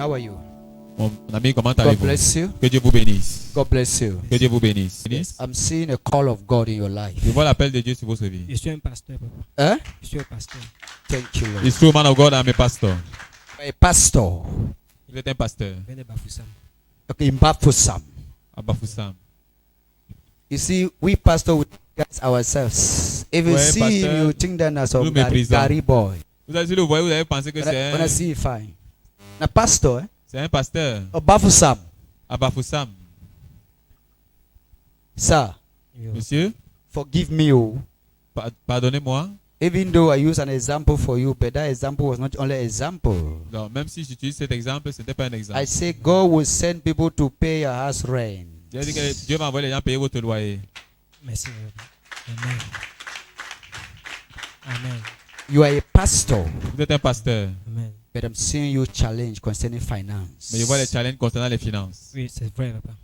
how are you? Mon ami, comment God allez-vous? bless you. Que Dieu vous bénisse. God bless you. Que Dieu vous bénisse. I'm seeing a call of God in your life. Je vois l'appel de Dieu sur votre vie. Je suis un pasteur, papa. Hein? Je suis un pasteur. Thank you, Lord. It's true, man of God, I'm a pastor. A pastor. Vous êtes un pasteur. Je viens de Bafoussam. Okay, in Bafoussam. À Bafoussam. You see, we pastor we guys ourselves. If you Ouais, see pasteur, him, you think that as a nous méprisons. Gary boy. Vous avez, si le voyez, vous avez pensé que When I c'est see you fine. Now, pastor, c'est un pasteur. Bafoussam. À Bafoussam. Sir, Yo. Monsieur, forgive me, oh. pardonnez-moi. Even though I use an example for you, but that example was not only an example. Non, même si j'utilise cet exemple, ce n'était pas un exemple. I say God will send people to pay your house rent. J'ai dit que Dieu va envoyer les gens payer votre loyer. Merci, papa. Amen. Amen. You are a pastor, Vous êtes un pasteur. Amen. but I'm seeing you challenge concerning finance. Mais je vois les challenges concernant les finances. Oui, c'est vrai, papa.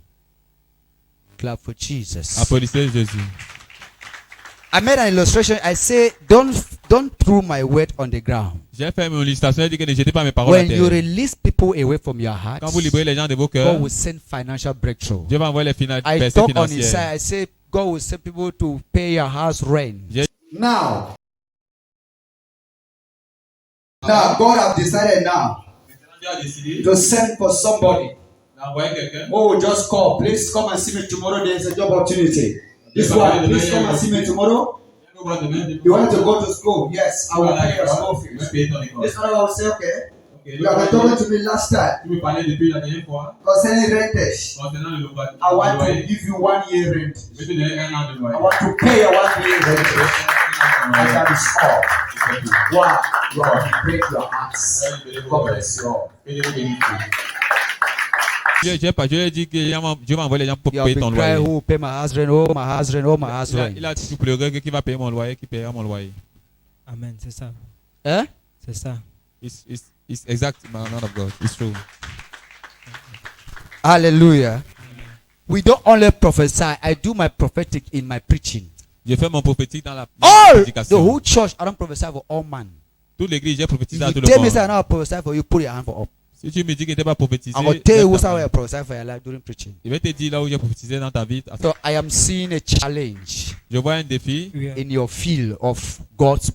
Clap for Jesus. Applaudissez Jésus. I made an illustration. I say, don't throw my word on the ground. J'ai fait mon illustration, j'ai dit que ne jetez pas mes paroles à When you terre. release people away from your heart, Quand vous libérez les gens de vos cœurs, God will send financial breakthrough. Dieu va envoyer les finances I percées talk on his side. financières. I say, God will send people to pay your house rent. J'ai- Now, God have decided now Dieu a décidé to send for somebody. d'envoyer quelqu'un. Oh, just call. Please come and see me tomorrow. There is a job opportunity. This one, please come and see me tomorrow. You want to go to school? Yes, I will pay your school fees. This one I will say, okay. You have been talking to me last time Tu me parlais depuis la dernière fois concerning rentage. concernant le loyer. I want to give you 1 year rent. Je vais te donner un an de I loyer. want to pay your 1 year rent. And that is all. Wow, Lord, break your hearts. God bless you all. Que Dieu vous bénisse. Je lui ai dit que Dieu va envoyer les gens pour You have payer ton been crying, loyer. who will pay my house rent? Oh, my house rent. Oh, my house rent. Il a tout pleuré que qui va payer mon loyer, qui payera mon loyer. Amen, c'est ça. Eh? C'est ça. It's exact, man of God. It's true. Hallelujah. We don't only prophesy. I do my prophetic in my preaching. J'ai fait mon prophétique dans la All the prédication. whole church. I don't prophesy for all man. Toute l'église, j'ai prophétisé If à tout you le tell me say I monde. don't prophesy for you, put your hand for up. Si tu me dis que tu n'es pas prophétisé, I'm gonna tell you lève ta how main. I prophesy for your life during preaching. Je vais te dire là où j'ai prophétisé dans ta vie. So I am seeing a challenge Je vois un défi Oui, in your field of God's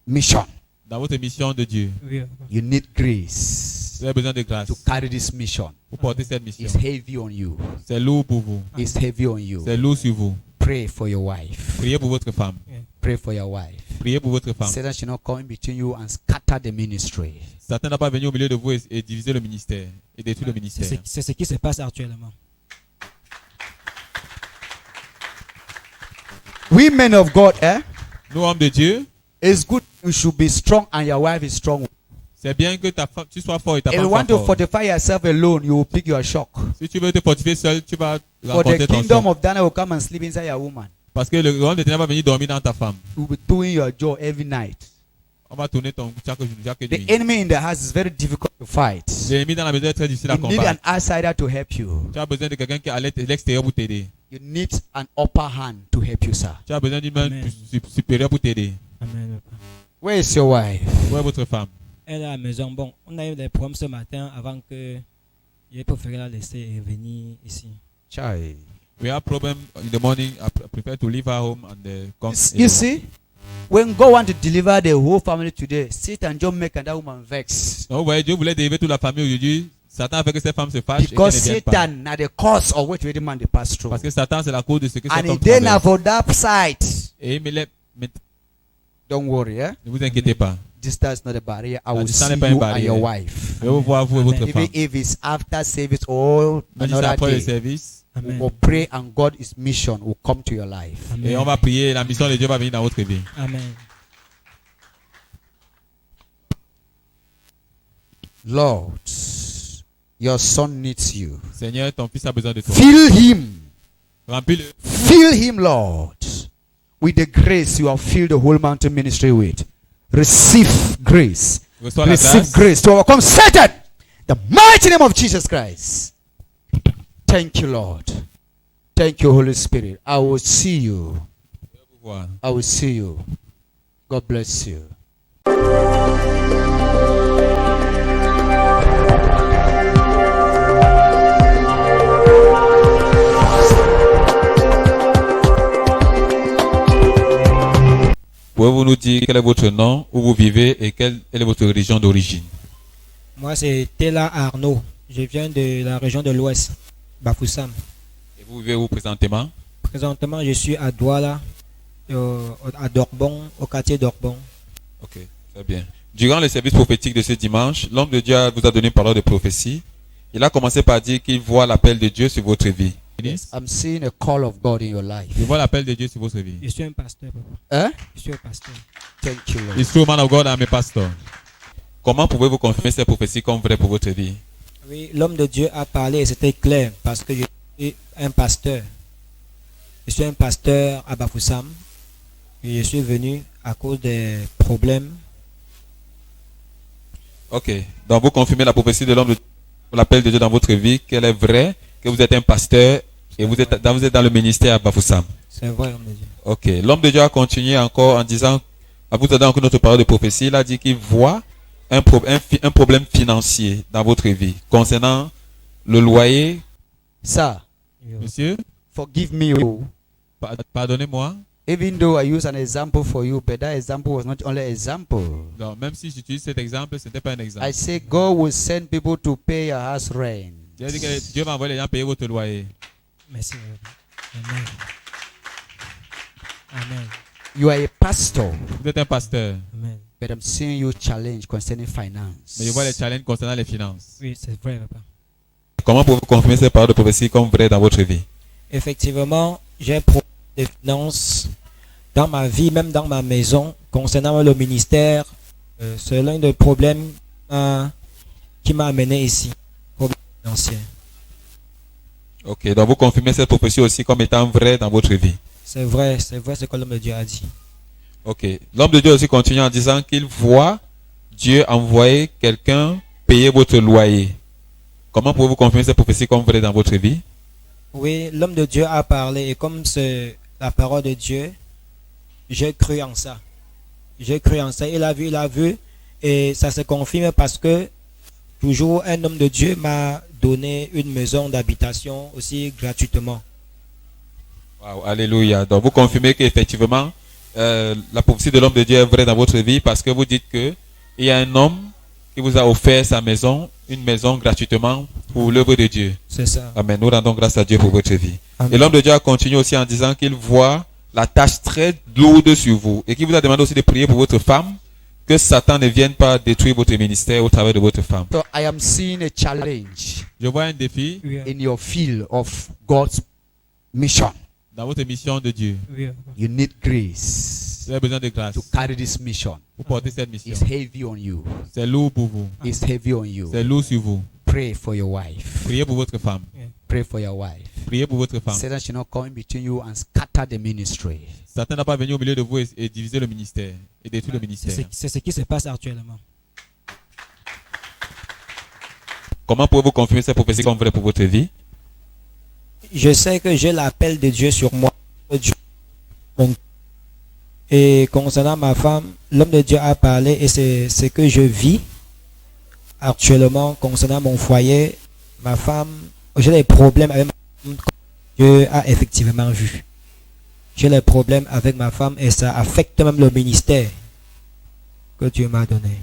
mission. dans votre mission de Dieu. oui, papa. You need grace Vous avez besoin de grâce to carry this mission. pour porter cette mission. It's heavy on you. C'est lourd pour vous. It's heavy on you. C'est lourd sur vous. Pray for your wife. Priez pour votre femme. Pray for your wife. Priez pour votre femme. Satan should not come in between you and scatter the ministry. Satan n'a pas venu au milieu de vous et diviser le ministère et détruire le ministère. C'est ce qui se passe actuellement. We men of God, Nous, hommes de Dieu, it's good you should be strong and your wife is strong. c'est bien que ta femme, tu sois fort et ta If femme you soit want to fort. fortify yourself alone, you will pick your shock. Si tu veux te fortifier seul, tu vas For the rencontrer ton kingdom sort. of Daniel will come and sleep inside your woman. Parce que le royaume de Ténèbres va venir dormir dans ta femme. You will be doing your job every night. On va tourner ton chaque jour, chaque The nuit. enemy in the house is very difficult to fight. L'ennemi dans la maison est très difficile à You need an combattre. outsider to help you. Tu as besoin de quelqu'un qui est à l'extérieur pour t'aider. You need an upper hand to help you, sir. Tu as besoin d'une main Amen. supérieure pour t'aider. Amen, papa. Where is your wife? Où est votre femme? Elle est à la maison. Bon, on a eu des problèmes ce matin avant que j'ai préféré la laisser et venir ici. Child. We have problem in the morning. I prefer to leave her home and come. You see, when God want to deliver the whole family today, Satan just make that woman vex. Donc, vous voyez, Dieu voulait délivrer toute la famille aujourd'hui. Satan a fait que cette femme se fâche et qu'elle Because ne vienne pas. Satan na the cause of what the man they pass through. Parce que Satan, c'est la cause de ce que cet And homme he then traverse. for that side. Et Don't worry, ne vous inquiétez pas. Distance is not a barrier. I La will distance see n'est pas une you and barrière. your wife. Je veux voir vous et votre femme. Even if it's after service or Même si c'est another après le day, service. Amen. we'll pray and God's mission will come to your life. Amen. Et on va prier. La mission de Dieu va venir dans votre vie. Amen. Lord, your son needs you. Seigneur, ton fils a besoin de toi. Fill him. Remplis-le. Fill him, Lord, with the grace you have filled the whole mountain ministry with. Receive grace. Reçois la Receive grâce. grace to overcome Satan. The mighty name of Jesus Christ. Thank you, Lord. Thank you, Holy Spirit. I will see you. Voilà. I will see you. God bless you. Pouvez-vous nous dire quel est votre nom, où vous vivez et quelle est votre région d'origine? Moi, c'est Tela Arnaud. Je viens de la région de l'Ouest, Bafoussam. Et vous vivez où présentement? Présentement, je suis à Douala, à Dorbon, au quartier Dorbon. Ok, très bien. Durant le service prophétique de ce dimanche, l'homme de Dieu vous a donné une parole de prophétie. Il a commencé par dire qu'il voit l'appel de Dieu sur votre vie. Yes, I'm seeing a call of God in your life. Je vois l'appel de Dieu sur votre vie. Je suis un pasteur, papa. Hein? Je suis un pasteur. Thank you, Lord. It's true, man of God, I'm a pastor. Comment pouvez-vous confirmer cette prophétie comme vraie pour votre vie? Oui, l'homme de Dieu a parlé et c'était clair parce que je suis un pasteur. Je suis un pasteur à Bafoussam et je suis venu à cause des problèmes. Ok, donc vous confirmez la prophétie de l'homme de l'appel de Dieu dans votre vie, qu'elle est vraie, que vous êtes un pasteur et vous êtes dans le ministère à Bafoussam. C'est vrai, l'homme de Dieu. Ok, l'homme de Dieu a continué encore en disant, à vous donner encore notre parole de prophétie, il a dit qu'il voit un problème financier dans votre vie concernant le loyer. Sir, Monsieur, forgive me. Oh. pardonnez-moi. Even though I use an example for you, but that example was not only an example. Non, même si j'utilise cet exemple, ce n'était pas un exemple. I say God will send people to pay your house rent. Dieu a dit que Dieu va envoyer les gens payer votre loyer. Merci. Amen. Amen. You are a pastor, Vous êtes un pasteur, Amen. but I'm seeing you challenge concerning finance. mais je vois les challenges concernant les finances. Oui, c'est vrai, papa. Comment pouvez-vous confirmer ces paroles de prophétie comme vraies dans votre vie? Effectivement, j'ai problème de finances dans ma vie, même dans ma maison, concernant le ministère. C'est l'un des problèmes qui m'a amené ici. Problème financier. Ok, donc vous confirmez cette prophétie aussi comme étant vraie dans votre vie. C'est vrai ce que l'homme de Dieu a dit. Ok, l'homme de Dieu aussi continue en disant qu'il voit Dieu envoyer quelqu'un payer votre loyer. Comment pouvez-vous confirmer cette prophétie comme vraie dans votre vie? Oui, l'homme de Dieu a parlé et comme c'est la parole de Dieu, j'ai cru en ça. J'ai cru en ça. Il a vu et ça se confirme parce que toujours un homme de Dieu m'a donné une maison d'habitation aussi gratuitement. Wow, alléluia. Donc vous confirmez qu'effectivement la prophétie de l'homme de Dieu est vraie dans votre vie parce que vous dites que il y a un homme qui vous a offert sa maison, une maison gratuitement pour l'œuvre de Dieu. C'est ça. Amen. Nous rendons grâce à Dieu pour votre vie. Amen. Et l'homme de Dieu a continué aussi en disant qu'il voit la tâche très lourde sur vous et qu'il vous a demandé aussi de prier pour votre femme, que Satan ne vienne pas détruire votre ministère au travers de votre femme. So I am seeing a challenge Je vois un défi Oui, in your field of God's mission. dans votre mission de Dieu. oui. You need grace Vous avez besoin de grâce to carry this mission. pour porter cette mission. It's heavy on you. C'est lourd pour vous. It's heavy on you. C'est lourd sur vous. Pray for your wife. Priez pour votre femme. Pray for your wife. Priez pour votre femme. Satan should not come in between you and scatter the ministry. Satan n'a pas venu au milieu de vous et diviser le ministère et détruire le ministère. C'est ce qui se passe actuellement. Comment pouvez-vous confirmer cette prophétie comme vraie pour votre vie? Je sais que j'ai l'appel de Dieu sur moi. Et concernant ma femme, l'homme de Dieu a parlé et c'est ce que je vis actuellement concernant mon foyer. Ma femme, j'ai des problèmes avec ma femme. Dieu a effectivement vu. J'ai des problèmes avec ma femme et ça affecte même le ministère que Dieu m'a donné.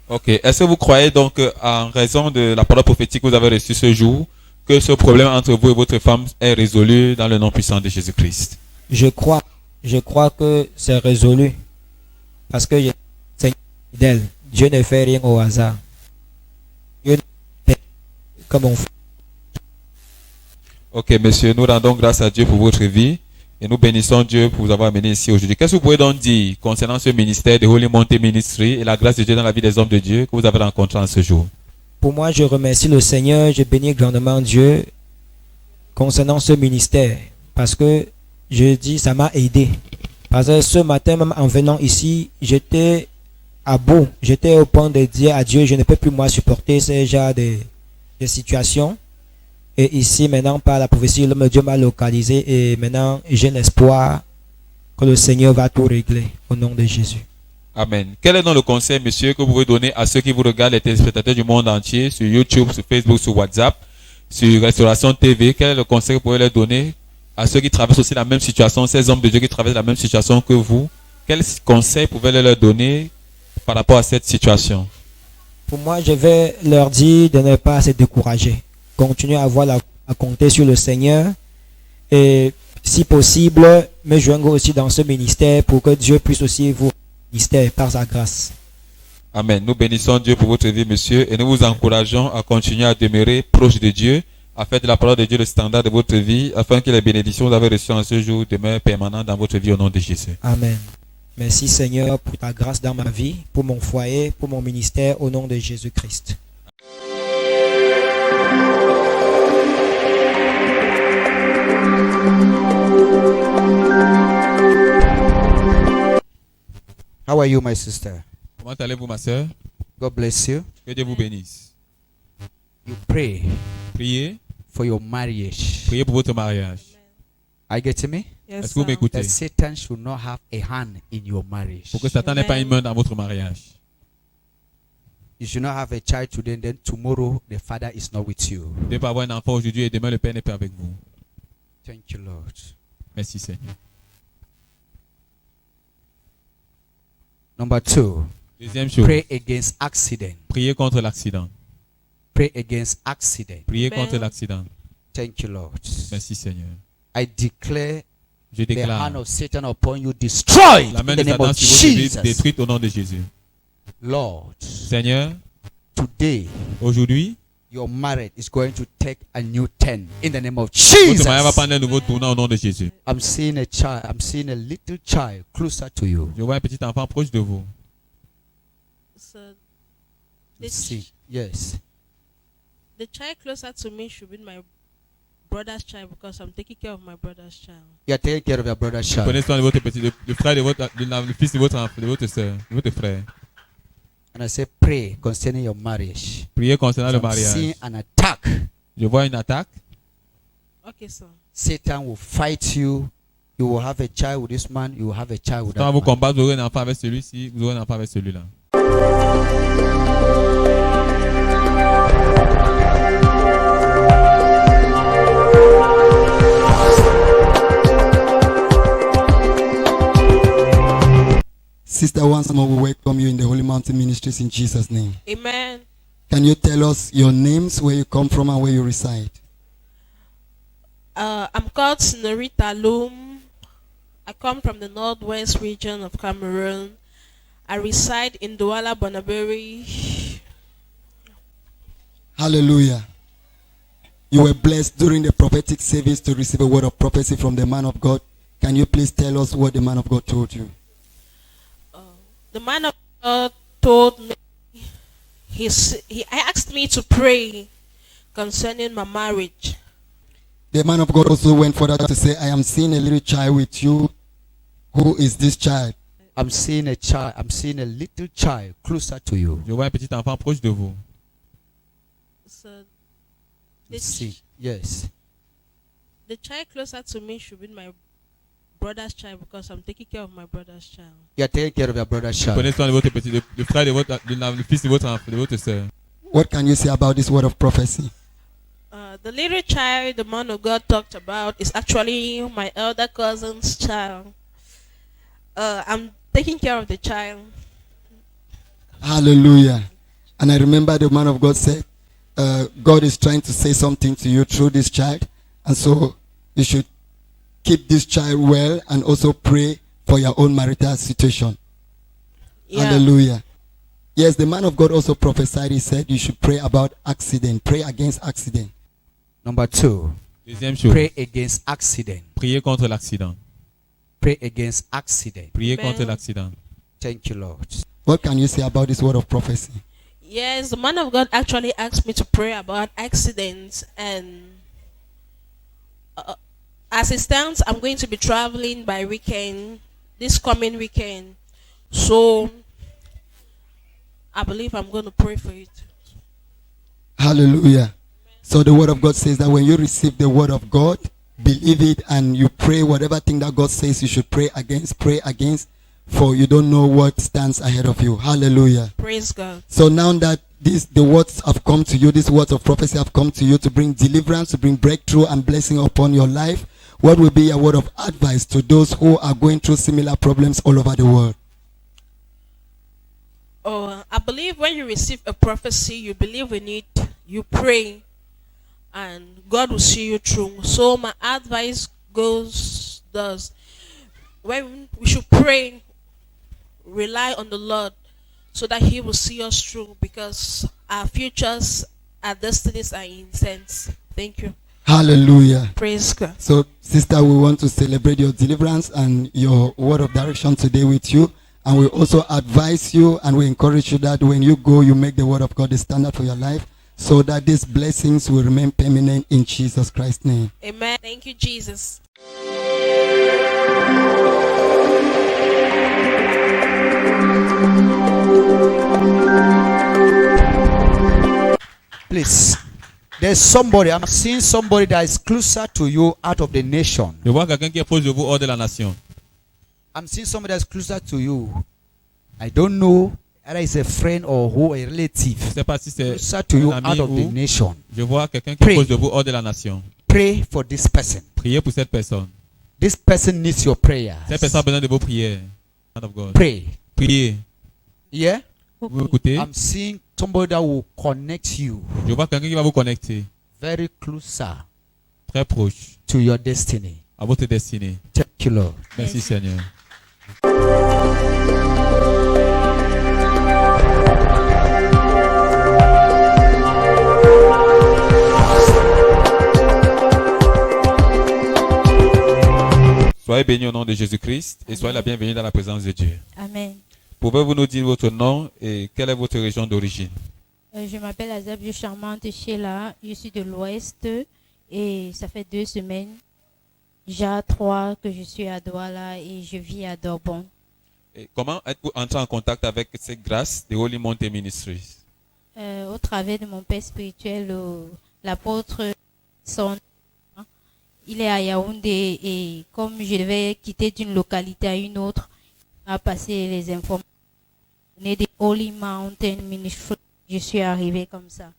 Ok. Est-ce que vous croyez donc en raison de la parole prophétique que vous avez reçue ce jour, que ce problème entre vous et votre femme est résolu dans le nom puissant de Jésus-Christ? Je crois que c'est résolu parce que c'est fidèle. Dieu ne fait rien au hasard. Dieu ne fait comme on fait. Ok, monsieur, nous rendons grâce à Dieu pour votre vie et nous bénissons Dieu pour vous avoir amené ici aujourd'hui. Qu'est-ce que vous pouvez donc dire concernant ce ministère de Holy Mountain Ministry et la grâce de Dieu dans la vie des hommes de Dieu que vous avez rencontrés en ce jour? Pour moi, je remercie le Seigneur, je bénis grandement Dieu concernant ce ministère parce que je dis ça m'a aidé. Parce que ce matin, même en venant ici, j'étais à bout. J'étais au point de dire à Dieu, je ne peux plus moi supporter ce genre de situations. Et ici, maintenant, par la prophétie, l'homme de Dieu m'a localisé et maintenant, j'ai l'espoir que le Seigneur va tout régler au nom de Jésus. Amen. Quel est donc le conseil, monsieur, que vous pouvez donner à ceux qui vous regardent, les téléspectateurs du monde entier, sur YouTube, sur Facebook, sur WhatsApp, sur Restauration TV? Quel est le conseil que vous pouvez leur donner à ceux qui traversent aussi la même situation, ces hommes de Dieu qui traversent la même situation que vous? quels conseils pouvez-vous leur donner par rapport à cette situation? Pour moi, je vais leur dire de ne pas se décourager. Continuer à compter sur le Seigneur. Et si possible, me joindre aussi dans ce ministère pour que Dieu puisse aussi vous ministère par sa grâce. Amen. Nous bénissons Dieu pour votre vie, monsieur, et nous vous encourageons à continuer à demeurer proche de Dieu, à faire de la parole de Dieu le standard de votre vie, afin que les bénédictions que vous avez reçues en ce jour demeurent permanentes dans votre vie au nom de Jésus. Amen. Merci Seigneur pour ta grâce dans ma vie, pour mon foyer, pour mon ministère, au nom de Jésus-Christ. How are you, my sister? Comment allez-vous, ma sœur? God bless you. Que Dieu vous bénisse. You pray Priez. for your marriage. Priez pour votre mariage. Are you getting me? Est-ce que vous m'écoutez? That Satan should not have a hand in your marriage. Pour que Satan n'ait pas une main dans votre mariage. You should not have a child today, and then tomorrow the father is not with you. Vous devez pas avoir un enfant aujourd'hui et demain le père n'est pas avec vous. Thank you, Lord. Merci Seigneur. Number 2, Deuxième chose. pray against accident. Priez contre l'accident. Pray against accident. Priez Amen. contre l'accident. Thank you, Lord. Merci Seigneur. I declare Je the déclare hand of Satan upon you destroyed la main in de the name Satan of sur votre vie Jesus. détruite au nom de Jésus. Lord, Seigneur, today aujourd'hui, your marriage is going to take a new turn in the name of votre mariage va Jesus. prendre un nouveau tournant au nom de Jésus. I'm seeing a child. I'm seeing a little child closer to you. Je vois un petit enfant proche de vous. So See, yes. the child closer to me should be my brother's child because I'm taking care of my brother's child. You are taking care of your brother's Vous child. prenez soin de votre petit, le frère de votre, le fils de votre enfant, de votre soeur, de votre frère. And I say, pray concerning your marriage. Priez concernant le I'm seeing mariage. an attack. Je vois une attaque. Okay, sir. Satan will fight you. You will have a child with this man. You will have a child with Quand that vous man. combattez, vous aurez un enfant avec celui-ci, vous aurez un enfant avec celui-là. Sister, once more we welcome you in the Holy Mountain Ministries in Jesus' name. Amen. Can you tell us your names, where you come from and where you reside? I'm called Senorita Loom. I come from the northwest region of Cameroon. I reside in Douala, Bonaberi. Hallelujah. You were blessed during the prophetic service to receive a word of prophecy from the man of God. Can you please tell us what the man of God told you? The man of God told me, he asked me to pray concerning my marriage. The man of God also went further to say, I am seeing a little child with you. Who is this child? I'm seeing a child. I'm seeing a little child closer to you. Je vois un petit enfant proche de vous. So See, yes. the child closer to me should be my brother's child because I'm taking care of my brother's child. You are taking care of your brother's Vous child. prenez soin de votre petit, le frère de votre, le fils de votre enfant, de votre soeur. What can you say about this word of prophecy? The little child the man of God talked about is actually my elder cousin's child. I'm taking care of the child. Hallelujah. And I remember the man of God said, God is trying to say something to you through this child. And so you should keep this child well and also pray for your own marital situation. Yeah. Hallelujah. Yes, the man of God also prophesied. He said you should pray about accident. Pray against accident. Number 2, Deuxième chose. pray against accident. Priez contre l'accident. Pray against accident. Priez Amen. contre l'accident. Thank you, Lord. What can you say about this word of prophecy? Yes, the man of God actually asked me to pray about accidents, and as it stands, I'm going to be traveling by weekend, this coming weekend. So I believe I'm going to pray for it. Hallelujah. So the word of God says that when you receive the word of God, believe it and you pray whatever thing that God says you should pray against, for you don't know what stands ahead of you. Hallelujah. Praise God. So now that the words have come to you, these words of prophecy have come to you to bring deliverance, to bring breakthrough and blessing upon your life, what will be your word of advice to those who are going through similar problems all over the world? Oh, I believe when you receive a prophecy, you believe in it, you pray, and God will see you through. So my advice does when we should pray, rely on the Lord, so that He will see us through, because our futures, our destinies are in His hands. Thank you. Hallelujah. Praise God. So, sister, we want to celebrate your deliverance and your word of direction today with you. And we also advise you and we encourage you that when you go, you make the word of God the standard for your life, so that these blessings will remain permanent in Jesus Christ's name. Amen. Thank you, Jesus. Please, there's somebody, I'm seeing somebody that is closer to you out of the nation. Je vois quelqu'un qui est proche de vous hors de la nation. I'm seeing somebody that's closer to you. I don't know whether it's a friend or who, a relative. Je ne sais pas si c'est Closer to you un out ami of the ou nation. je vois quelqu'un qui est Pray. proche de vous hors de la nation. Pray for this person. Priez pour cette personne. This person needs your prayers. Cette personne a besoin de vos prières. Man of God. Pray. Priez. Yeah? Vous écoutez? I'm seeing somebody that will connect you Je vois quelqu'un qui va vous connecter very closer très proche to your destiny. à votre destinée. Thank you, Lord. Merci Seigneur. Soyez bénis au nom de Jésus-Christ et soyez la bienvenue dans la présence de Dieu. Amen. Pouvez-vous nous dire votre nom et quelle est votre région d'origine? Je m'appelle Azab Charmante Sheila, je suis de l'Ouest et ça fait 2 semaines, déjà 3 que je suis à Douala et je vis à Dorbon. Et comment êtes-vous entré en contact avec cette grâce de Holy Mountain Ministries? Au travers de mon père spirituel, l'apôtre son il est à Yaoundé et comme je devais quitter d'une localité à une autre, il m'a passé les informations des Holy Mountain Ministries. Je suis arrivé comme ça.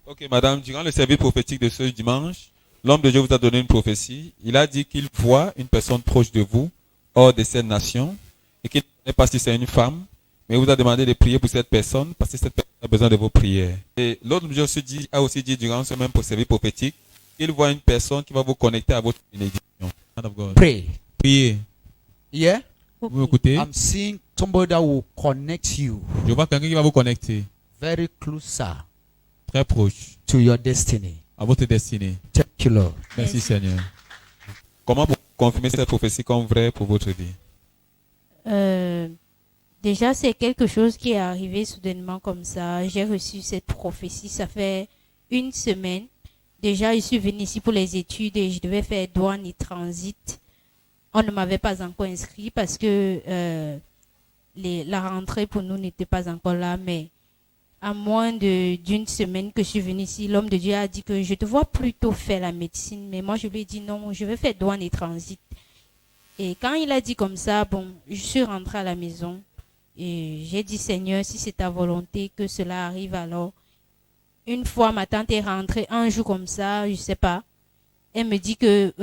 Ok, madame, durant le service prophétique de ce dimanche, l'homme de Dieu vous a donné une prophétie. Il a dit qu'il voit une personne proche de vous, hors de cette nation, et qu'il ne sait pas si c'est une femme, mais il vous a demandé de prier pour cette personne, parce que cette personne a besoin de vos prières. Et l'autre de Dieu a aussi dit durant ce même service prophétique, qu'il voit une personne qui va vous connecter à votre bénédiction. Man of God. Pray. Priez. Yeah? Vous écoutez? I'm seeing somebody that will connect you Je vois quelqu'un qui va vous connecter very closer très proche to your destiny. à votre destinée. Thank you, Lord. Merci Seigneur. Comment vous confirmez cette prophétie comme vraie pour votre vie? Déjà, c'est quelque chose qui est arrivé soudainement comme ça. J'ai reçu cette prophétie, ça fait 1 semaine. Déjà, je suis venue ici pour les études et je devais faire douane et transit. On ne m'avait pas encore inscrit parce que la rentrée pour nous n'était pas encore là. Mais à moins d'une semaine que je suis venue ici, l'homme de Dieu a dit que je te vois plutôt faire la médecine. Mais moi, je lui ai dit non, je vais faire douane et transit. Et quand il a dit comme ça, bon, je suis rentrée à la maison. Et j'ai dit, Seigneur, si c'est ta volonté que cela arrive, alors, une fois ma tante est rentrée, un jour comme ça, je sais pas, elle me dit que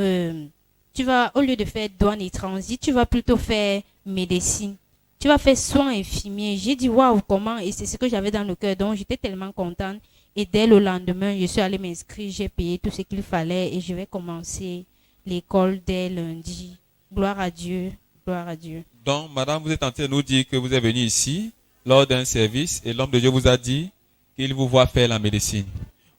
tu vas, au lieu de faire douane et transit, tu vas plutôt faire médecine. Tu vas faire soins infirmiers. J'ai dit, waouh, comment? Et c'est ce que j'avais dans le cœur. Donc, j'étais tellement contente. Et dès le lendemain, je suis allée m'inscrire, j'ai payé tout ce qu'il fallait et je vais commencer l'école dès lundi. Gloire à Dieu, gloire à Dieu. Donc, madame, vous êtes en train de nous dire que vous êtes venu ici lors d'un service et l'homme de Dieu vous a dit qu'il vous voit faire la médecine.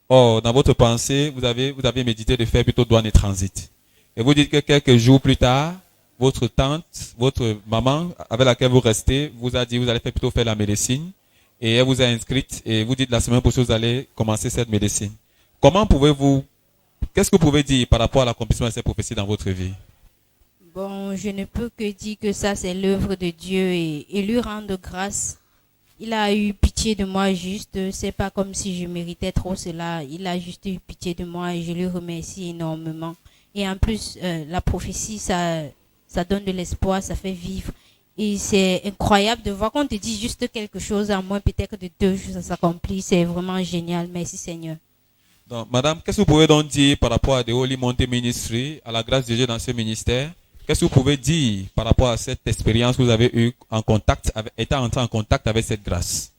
Or, dans votre pensée, vous avez médité de faire plutôt douane et transit. Et vous dites que quelques jours plus tard, votre tante, votre maman avec laquelle vous restez, vous a dit que vous allez plutôt faire la médecine et elle vous a inscrite et vous dites la semaine prochaine vous allez commencer cette médecine. Qu'est-ce que vous pouvez dire par rapport à l'accomplissement de cette prophétie dans votre vie? Bon, je ne peux que dire que ça, c'est l'œuvre de Dieu et lui rendre grâce. Il a eu pitié de moi juste. C'est pas comme si je méritais trop cela. Il a juste eu pitié de moi et je lui remercie énormément. Et en plus, la prophétie, ça donne de l'espoir, ça fait vivre. Et c'est incroyable de voir qu'on te dit juste quelque chose, à moins peut-être de 2 jours, ça s'accomplit. C'est vraiment génial. Merci Seigneur. Donc, madame, qu'est-ce que vous pouvez donc dire par rapport à The Holy Mountain Ministry, à la grâce de Dieu dans ce ministère? Qu'est-ce que vous pouvez dire par rapport à cette expérience que vous avez eue en contact, étant entré en contact avec cette grâce?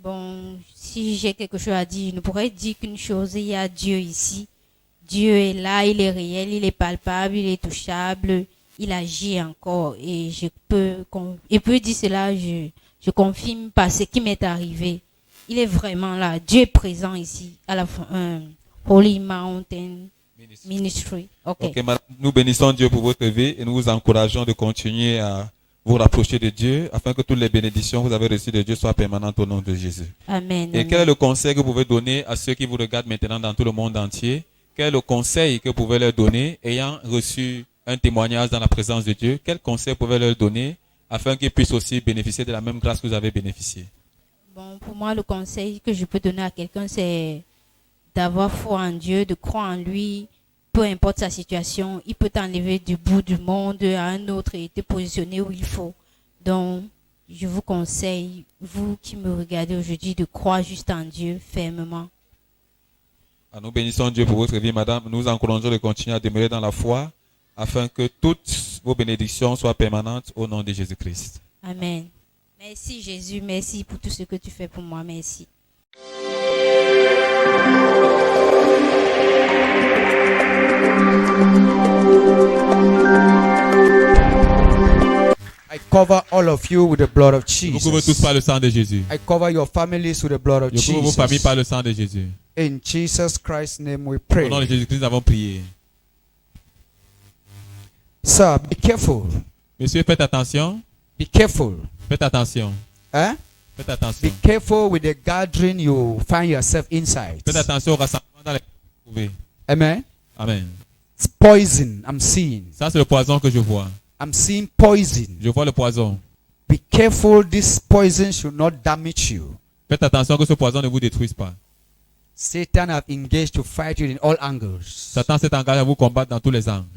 Bon, si j'ai quelque chose à dire, je ne pourrais dire qu'une chose, il y a Dieu ici. Dieu est là, il est réel, il est palpable, il est touchable, il agit encore. Et je peux dire cela, je confirme par ce qui m'est arrivé. Il est vraiment là. Dieu est présent ici, à la Holy Mountain Ministry. Ok, madame, nous bénissons Dieu pour votre vie et nous vous encourageons de continuer à vous rapprocher de Dieu afin que toutes les bénédictions que vous avez reçues de Dieu soient permanentes au nom de Jésus. Amen. Et quel est le conseil que vous pouvez donner à ceux qui vous regardent maintenant dans tout le monde entier? Quel est le conseil que vous pouvez leur donner ayant reçu un témoignage dans la présence de Dieu? Quel conseil vous pouvez leur donner afin qu'ils puissent aussi bénéficier de la même grâce que vous avez bénéficié? Bon, pour moi, le conseil que je peux donner à quelqu'un, c'est d'avoir foi en Dieu, de croire en lui. Peu importe sa situation, il peut t'enlever du bout du monde à un autre et te positionner où il faut. Donc, je vous conseille, vous qui me regardez aujourd'hui, de croire juste en Dieu fermement. Nous bénissons Dieu pour votre vie, madame. Nous vous encourageons de continuer à demeurer dans la foi afin que toutes vos bénédictions soient permanentes au nom de Jésus-Christ. Amen. Merci Jésus, merci pour tout ce que tu fais pour moi, merci. I cover all of you with the blood of Je vous couvre tous Jesus. par le sang de Jésus. I cover your families with the blood of Je couvre vos familles Jesus. par le sang de Jésus. In Jesus Christ's name we Au nom de pray. Jésus-Christ, nous avons prié. Sir, be careful. Monsieur, faites attention. Be careful. Faites attention. Eh? Faites attention. Be careful with the gathering you find yourself inside. Faites attention au rassemblement dans lequel vous vous trouvez. Amen. Amen. It's poison I'm seeing. Ça, c'est le poison que je vois. I'm seeing poison. Je vois le poison. Be careful, this poison should not damage you. Faites attention que ce poison ne vous détruise pas. Satan have engaged to fight you in all angles. Satan s'est engagé à vous combattre dans tous les angles.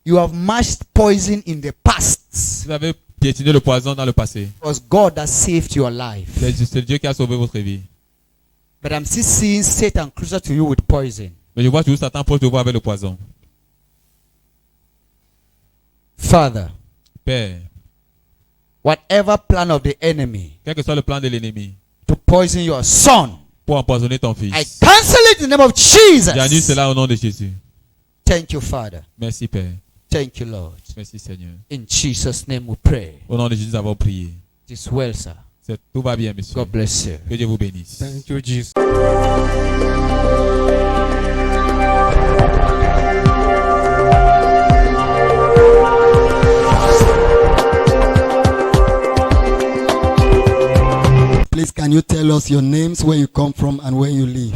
You have mashed poison in the past. Vous avez piétiné le poison dans le passé. It was God that saved your life. C'est Dieu qui a sauvé votre vie. But I'm still seeing Satan closer to you with poison. Mais je vois toujours Satan proche de vous avec le poison. Father, Père, whatever plan of the enemy quel que soit le plan de l'ennemi to poison your son, pour empoisonner ton fils, I cancel it in the name of j'annule Jesus. cela au nom de Jésus. Thank you, Father. Merci Père. Thank you, Lord. Merci Seigneur. In Jesus' name we pray. Au nom de Jésus, nous avons prié. It is well, sir. Tout va bien, monsieur. God bless you. Que Dieu vous bénisse. Thank you, Jesus. Please, can you tell us your names, where you come from, and where you live?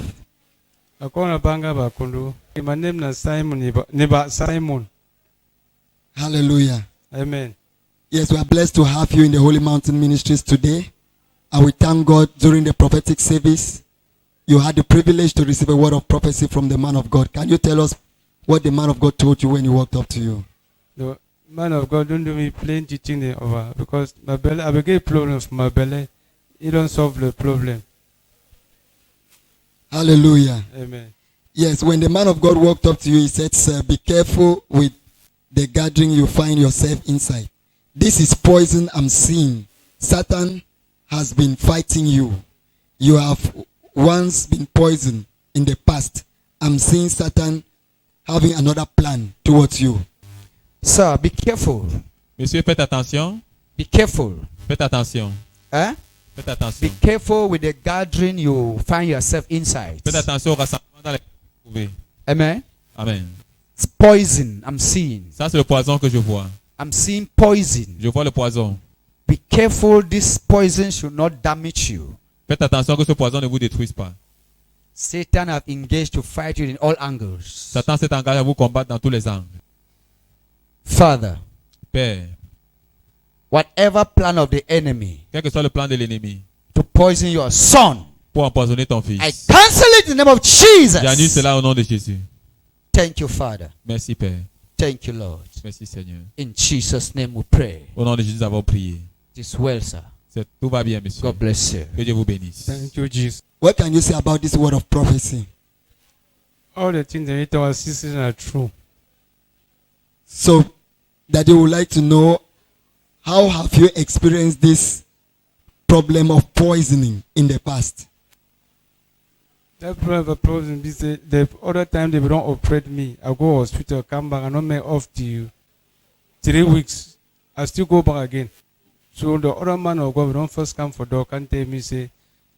Akona banga bakundu. My name is Simon. Neba Simon. Hallelujah. Amen. Yes, we are blessed to have you in the Holy Mountain Ministries today. And we thank God during the prophetic service, you had the privilege to receive a word of prophecy from the man of God. Can you tell us what the man of God told you when he walked up to you? The man of God don't do me plain teaching over because my belly. I get problem for my belly. He don't solve the problem. Hallelujah. Amen. Yes, when the man of God walked up to you, he said, sir, be careful with the gathering you find yourself inside. This is poison I'm seeing. Satan has been fighting you. You have once been poisoned in the past. I'm seeing Satan having another plan towards you. Sir, be careful. Monsieur, faites attention. Be careful. Faites attention. Eh? Faites attention. Be careful with the gathering you find yourself inside. Faites attention au rassemblement dans lequel vous vous trouvez. Amen. Amen. It's poison I'm seeing. Ça, c'est le poison que je vois. I'm seeing poison. Je vois le poison. Be careful, this poison should not damage you. Faites attention que ce poison ne vous détruise pas. Satan have engaged to fight you in all angles. Satan s'est engagé à vous combattre dans tous les angles. Father, Père, whatever plan of the enemy quel que soit le plan de l'ennemi to poison your son, pour empoisonner ton fils, I cancel it in the name of j'annule Jesus. cela au nom de Jésus. Thank you, Father. Merci Père. Thank you, Lord. Merci Seigneur. In Jesus' name we pray. Au nom de Jésus, nous avons prié. It is well, sir. Tout va bien, monsieur. God bless you. Que Dieu vous bénisse. Thank you, Jesus. What can you say about this word of prophecy? All the things that we tell our sisters are true. So, Daddy would like to know, how have you experienced this problem of poisoning in the past? That problem is the other time they don't operate me. I go hospital, come back, and not make off till 3 weeks. I still go back again. So the other man of God don't first come for door, can't tell me, say,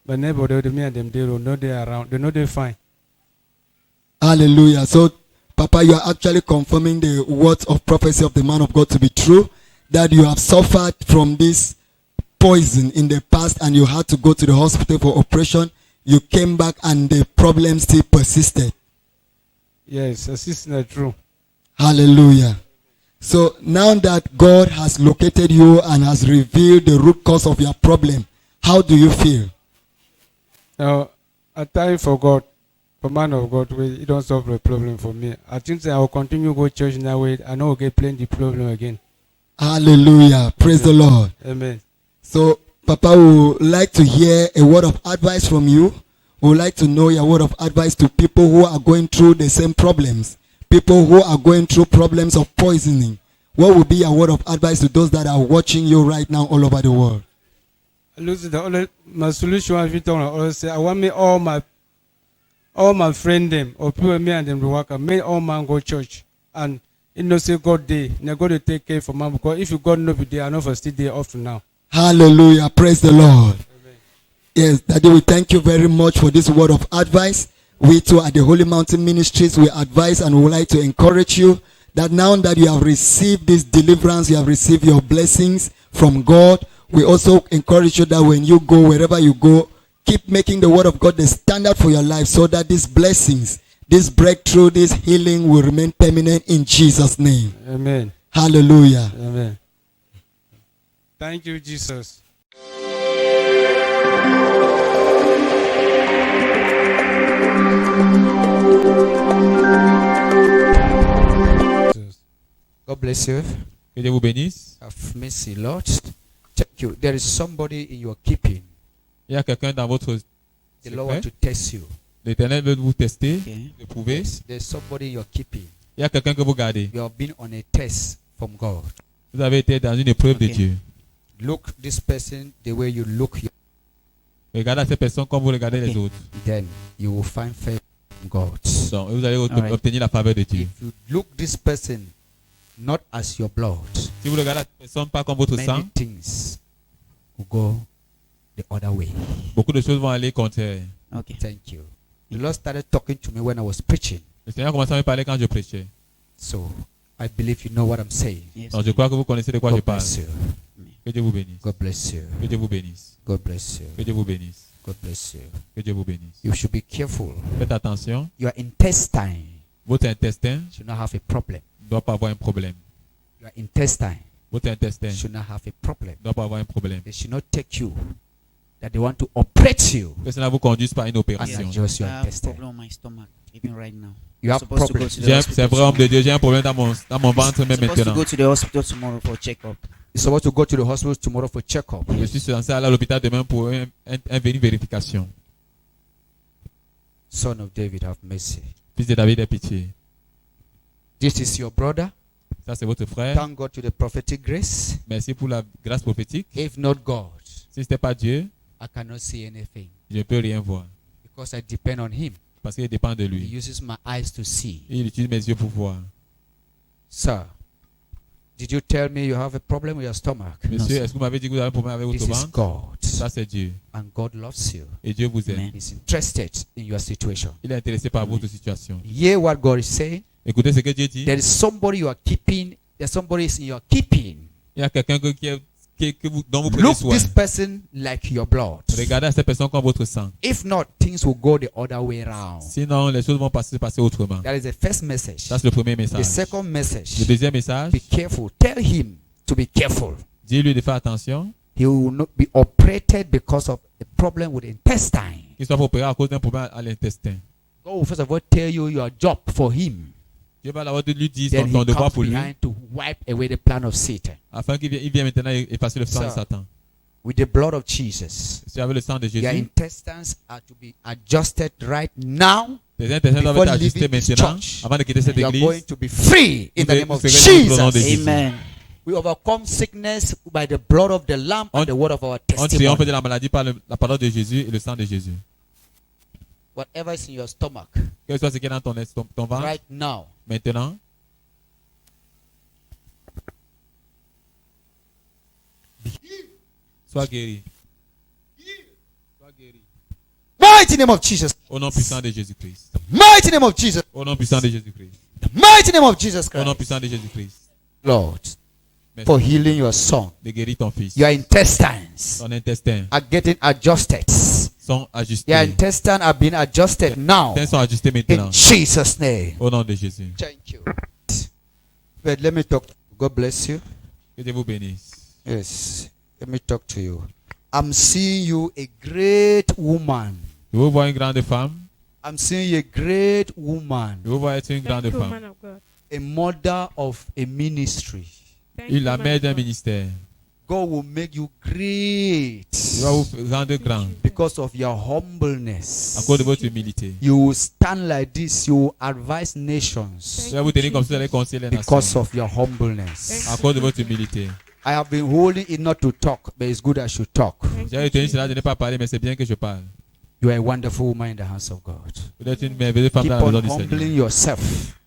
my neighbor, they me and them, they don't know they're around. They know they're fine. Hallelujah. So, Papa, you are actually confirming the words of prophecy of the man of God to be true, that you have suffered from this poison in the past and you had to go to the hospital for operation. You came back and the problem still persisted. Yes, assistant are true. Hallelujah. So now that God has located you and has revealed the root cause of your problem, how do you feel? Now, I thank for God, for man of God, he don't solve the problem for me. I think that I will continue to go to church in that way. I know I'll get plenty problem again. Hallelujah. Praise the Lord. Amen. So, Papa would like to hear a word of advice from you. We would like to know your word of advice to people who are going through the same problems. People who are going through problems of poisoning. What would be your word of advice to those that are watching you right now all over the world? My solution, I always say, I want me all my friend them or people me and them to work. May all man go church and you know say God day. Now God to take care for man because if you God no be there, I know for still there up to now. Hallelujah. Praise the Lord. Amen. Yes, Daddy, we thank you very much for this word of advice. We too at the Holy Mountain Ministries, we advise and we would like to encourage you that now that you have received this deliverance, you have received your blessings from God. We also encourage you that when you go, wherever you go, keep making the word of God the standard for your life so that these blessings, this breakthrough, this healing will remain permanent in Jesus' name. Amen. Hallelujah. Amen. Thank you, Jesus. God bless you. Que Dieu vous bénisse. Have mercy, Lord. Thank you. There is somebody in your keeping. Il y a quelqu'un dans votre The Lord wants to test you. L'Éternel veut vous tester, Okay. vous prouver. There's somebody in your keeping. Il y a quelqu'un que vous gardez. You have been on a test from God. Vous avez été dans une épreuve de Okay. Dieu. Look this person the way you look, Regardez cette personne comme vous regardez les autres. then you will find favor from God. Donc, vous allez Alright. obtenir la faveur de Dieu. If you look this person not as your blood, Si vous regardez cette personne pas comme votre sang, many things will go the other way. beaucoup de choses vont aller contraire. Okay. Thank you. The Lord started talking to me when I was preaching. Le Seigneur a commencé à me parler quand je prêchais. So I believe you know what I'm saying. Yes. Donc, je crois que vous connaissez de quoi je God parle. bless you. Que Dieu vous bénisse. God bless you. Que Dieu vous bénisse. God bless you. Que Dieu vous bénisse. God bless you. Que Dieu vous bénisse. You should be careful. Faites attention. Your intestine Votre intestin should not have a problem. ne doit pas avoir un problème. Your intestine Votre intestin ne should not have a problem. doit pas avoir un problème. They should not take you that they want to operate you Que cela vous conduise par une and opération. adjust I your have a intestine. problem on my stomach, even right now. You have Supposed to go problems. to the C'est un vrai homme de Dieu. J'ai un problème dans mon ventre même Supposed to maintenant. go to the hospital tomorrow for check-up. You're supposed to go to the hospital tomorrow for checkup. Je suis censé aller à l'hôpital demain pour une vérification. Son of David, have mercy. Fils de David, aie pitié. This is your brother. Ça, c'est votre frère. Thank God to the prophetic grace. Merci pour la grâce prophétique. If not God, Si ce n'était pas Dieu, I cannot see anything je ne peux rien voir. because I depend on Him. Parce qu'il dépend de He lui. uses my eyes to see. Il utilise mes yeux pour voir. Sir, did you tell me you have a problem with your stomach? Monsieur, sir. est-ce que vous m'avez dit que vous avez un problème avec This votre is ventre? God. Ça, c'est Dieu. And God loves you. Et Dieu vous aime. Amen. He's interested in your situation. Il est intéressé par votre situation. Hear what God is saying. Écoutez ce que Dieu dit. There is somebody you are keeping. There's somebody is in your keeping. Il y a quelqu'un dont vous prenez Look soin. this person like your blood. Regardez cette personne comme votre sang. If not, things will go the other way around. Sinon, les choses vont passer autrement. That is the first message. Ça, c'est le premier The message. second message. Le deuxième message, Be careful. Tell him to be careful. dis-lui de faire attention. He will not be operated because of a problem with the intestine. Qu'il soit opéré à cause d'un problème à l'intestin. God will first of all tell you your job for him. Dieu va d'abord lui dire Then ton he devoir comes pour lui, behind to wipe away the plan of Satan. afin qu'il vienne maintenant effacer le sang de Sir. Satan. with the blood of Jesus. Si avec le sang de Your Jésus, intestines are to be adjusted right now. tes intestins doivent Before être ajustés leaving this maintenant, church, avant de quitter cette You are église. going to be free in the Vous name of serez libres au nom de Jesus. Jésus. Amen. We overcome sickness by the blood of the Lamb and the word of our On triomphe testimony. de la maladie par la parole de Jésus et le sang de Jésus. Whatever is in your stomach Quel que soit ce qui est dans ton ventre, right now, maintenant, sois guéri. Sois guéri. mighty name of Jesus. Au nom puissant de Jésus-Christ. Mighty name of Jesus. Au nom puissant de Jésus-Christ. Mighty name of Jesus Au nom Christ. puissant de Jésus-Christ. Lord, Merci for healing your son. de guérir ton fils. Your intestines Ton intestin are getting adjusted. sont ajustés. Your intestines are being adjusted now. Intestins sont ajustés maintenant. In Jesus' name. Au nom de Jésus. Thank you. But let me talk. God bless you. Que Dieu vous bénisse. Yes. Let me talk to you. I'm seeing you a great woman. Je vous vois une grande femme. I'm seeing you a great woman. Je vous vois être une grande Thank you, femme. man of God. A mother of a ministry. Thank Il you, la man mère of d'un God. ministère. God will make you great Il va vous rendre grand because of your humbleness. à cause de votre humilité. You will stand like this. You will advise nations Il va vous tenir comme ça, vous allez conseiller les because nations. of your humbleness. À cause de votre humilité. I have been holding it not to talk, but it's good I should talk. J'ai retenu cela de ne pas parler, mais c'est bien que je parle. You are a wonderful woman in the hands of God. Vous êtes une merveilleuse femme Keep dans la on maison du humbling Seigneur. yourself.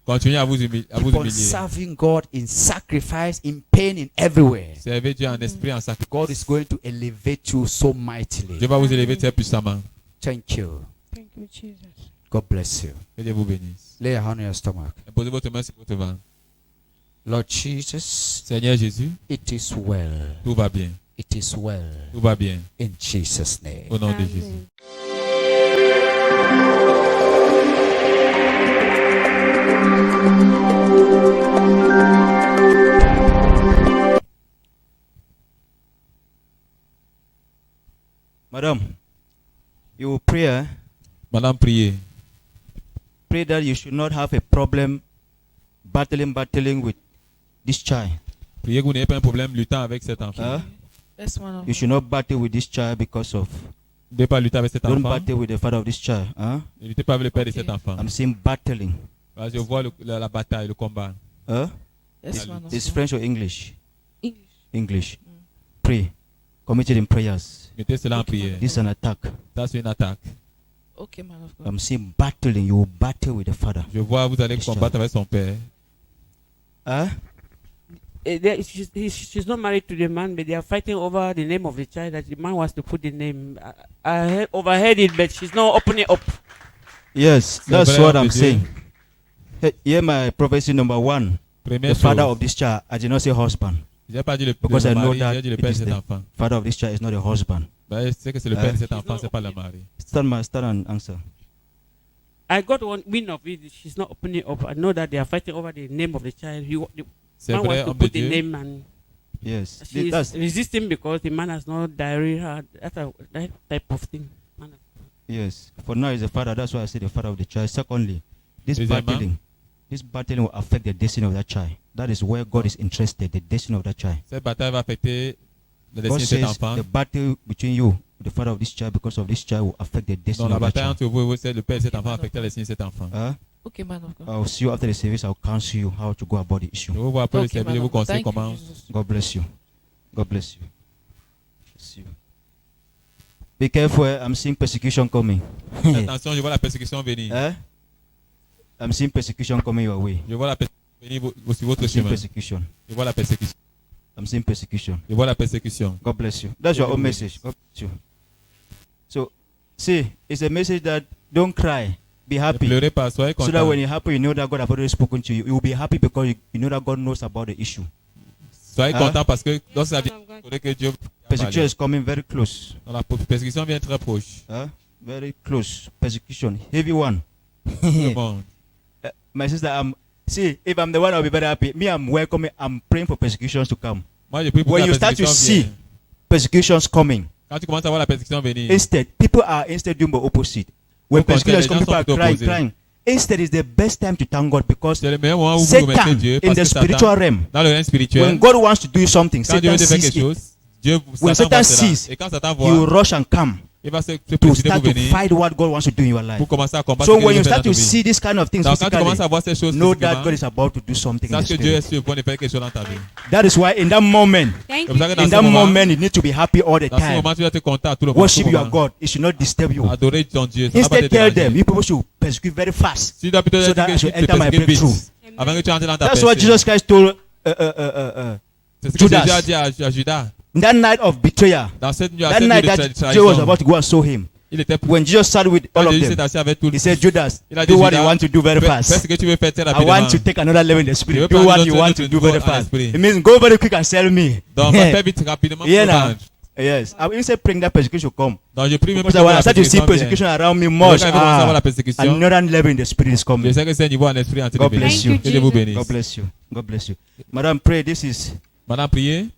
Continuez à vous Keep on humilier. serving God in sacrifice, in pain, in everywhere. Servez Dieu en esprit, en sacrifice. God is going to elevate you so mightily. Dieu va vous élever très puissamment. Thank you. Thank you, Jesus. God bless you. Que Dieu vous bénisse. Lay your hand on your stomach. Posez votre main sur votre ventre. Lord Jesus, Seigneur Jésus, it is well. tout va bien. It is well. Tout va bien. In Jesus' name. Au nom de Amen. Jésus. Madam, you will pray. Madame, priez. Pray that you should not have a problem battling with this child. Priez que vous n'ayez pas un problème luttant avec cet enfant. Yes, man of You should not battle with this child because of. Ne devez pas lutter avec cet Don't enfant. battle with the father of this child. Ne luttez pas avec le père de Okay. cet enfant. I'm saying battling. Voilà, je vois la bataille, le combat. Yes, man of It's God. French or English? English. English. Pray. Commit it in prayers. Mettez cela en prière. This is an attack. Ça, c'est une attaque. Okay, man of God. I'm saying battling. You will battle with the father. Je vois, vous allez Yes, combattre avec son père. She's not married to the man, but they are fighting over the name of the child that the man wants to put the name. I overheard it, but she's not opening up. Yes, C'est that's vrai, what on I'm peut saying. Here my prophecy number one. Première The father chose, of this child. I did not say husband. j'ai pas dit le Because I know mari, that j'ai dit le it père de is cet the enfant. father of this child is not a husband. Ben, je sais que c'est le père de cet enfant, c'est pas le mari. Stand and answer. I got one wind of it. She's not opening up. I know that they are fighting over the name of the child. The C'est man vrai, wants to homme de put the Dieu. name, and Yes. she's That's, resisting because the man has no diary. That type of thing. Man. yes. For now, is the father. That's why I say the father of the child. Secondly, this Deuxièmement, battling will affect the destiny of that child. That is where God is interested, the destiny of that child. cette bataille va affecter la God destinée de cet says enfant. the battle between you, the father of this child, because of this child, will affect the Donc destiny la of that bataille child. entre vous et vous, c'est le père de cet enfant affecter la destinée de cet enfant. Okay, man of God. I'll see you after the service. I'll counsel you how to go about the issue. Je vous vois après le Okay, service, man je vous of God. conseille Thank you, comment. Jesus. God bless you. God bless you. Bless you. Be careful. I'm seeing persecution coming. Attention, je vois la persécution venir. I'm seeing persecution coming your way. Je vois la persécution venir sur votre I'm seeing chemin. persecution. Je vois la persécution. I'm seeing persecution. Je vois la persécution. God bless you. That's your own message. God bless you. So, see, it's a message that don't cry. Be Ne happy. pleurez pas, soyez So that content. when you're happy, you know that God has already spoken to you. You will be happy because you know that God knows about the issue. Soyez content parce que lorsque ça vient, Man of God. il faudrait que Dieu Persecution is coming very close. dans la persécution vient très proche. Very close. Persecution. Heavy one. Tout le monde. My sister, see, if I'm the one, I'll be very happy. Me, I'm welcoming. I'm praying for persecutions to come. Moi, je prie pour When que you la start to persécution see vienne. persecutions coming, Quand tu commences à voir la persécution venir, instead, people are instead doing the opposite. When Au contraire, persecutions les come, gens people sont are plutôt crying, opposés. crying. Instead, it's the best time to thank God because c'est le meilleur moment où vous remerciez Satan, Dieu in parce the que spiritual Satan, realm, dans le règne when spirituel, God wants to do something, quand Dieu veut Satan faire sees quelque it. chose, Dieu, When Satan voit Satan cela. sees, Et quand Satan he will voit, rush and come il va se to précipiter pour start to venir, fight what God wants to do in your life. pour commencer à combattre So ce que when Dieu you fait start dans to ta vie. see this kind of things Donc quand tu commences à physically, voir ces choses know that physiquement, God is about to do something in the sache que Dieu est spirit. sur le point de faire quelque chose dans ta vie. That is why in that moment, Thank C'est pour ça you. que dans in ce that moment, moment, you need to be happy all the dans ce time. moment, tu dois te content à tout le monde. Worship tout le your moment. God. It should not disturb you. Adorer ton Dieu. Ça va pas Instead, te tell them, déranger. you people should persecute very fast. Si tu dois plutôt So dire that que I tu should te enter my persécutes vite, breakthrough. avant que tu entres dans ta That's what percée. Jesus Christ told C'est ce que Judas. Jésus a dit à Judas. in that night of betrayal. Dans cette nuit, That night that Jesus was about to go and sow him. il était When Jesus sat with all quand of Jésus them, s'est assis avec tout he said, Judas, il a dit, do what Judas, you want to do very fais fast. ce que tu veux faire très I rapidement. want to take another level in the Je spirit. veux Do prendre what une you autre want to do niveau very en fast. esprit. It means go very quick and sell me. Donc, va faire vite rapidement. Yeah, pour now. vendre. Yes. I instead praying that persecution come. Donc, je prie même Because pour que when I la start to see persécution persecution vienne. around me Et much, quand je commence à voir la persécution, another level in the spirit is coming. je sais que c'est un niveau en esprit en train de God venir. bless you. Que Dieu vous bénisse. God bless you. God bless you. Madam, pray. This is priez.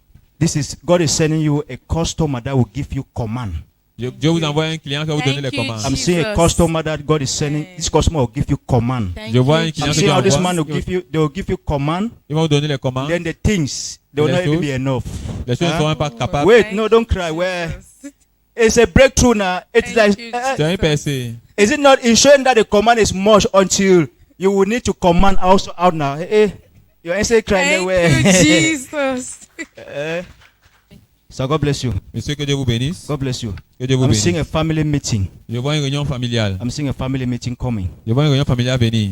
God is sending you a customer that will give you command. Dieu vous envoie un client qui va vous donner les commandes. I'm seeing a customer that God is sending. This customer will give you command. Je vois un client I'm qui seeing how this envoie. man will give you command. Il va vous donner les commandes. Then the things they will Les not even choses. be enough. Les choses ne seront pas capables. Wait, no, don't cry. Where? It's a breakthrough now. It's like C'est un percé. is it not ensuring that the command is much until you will need to command also out now? Hey, your answer crying where? Jesus. So God bless you. Monsieur, que Dieu vous bénisse. God bless you. Que Dieu vous I'm bénisse. seeing a family meeting. Je vois une réunion familiale. I'm seeing a family meeting coming. Je vois une réunion familiale venir.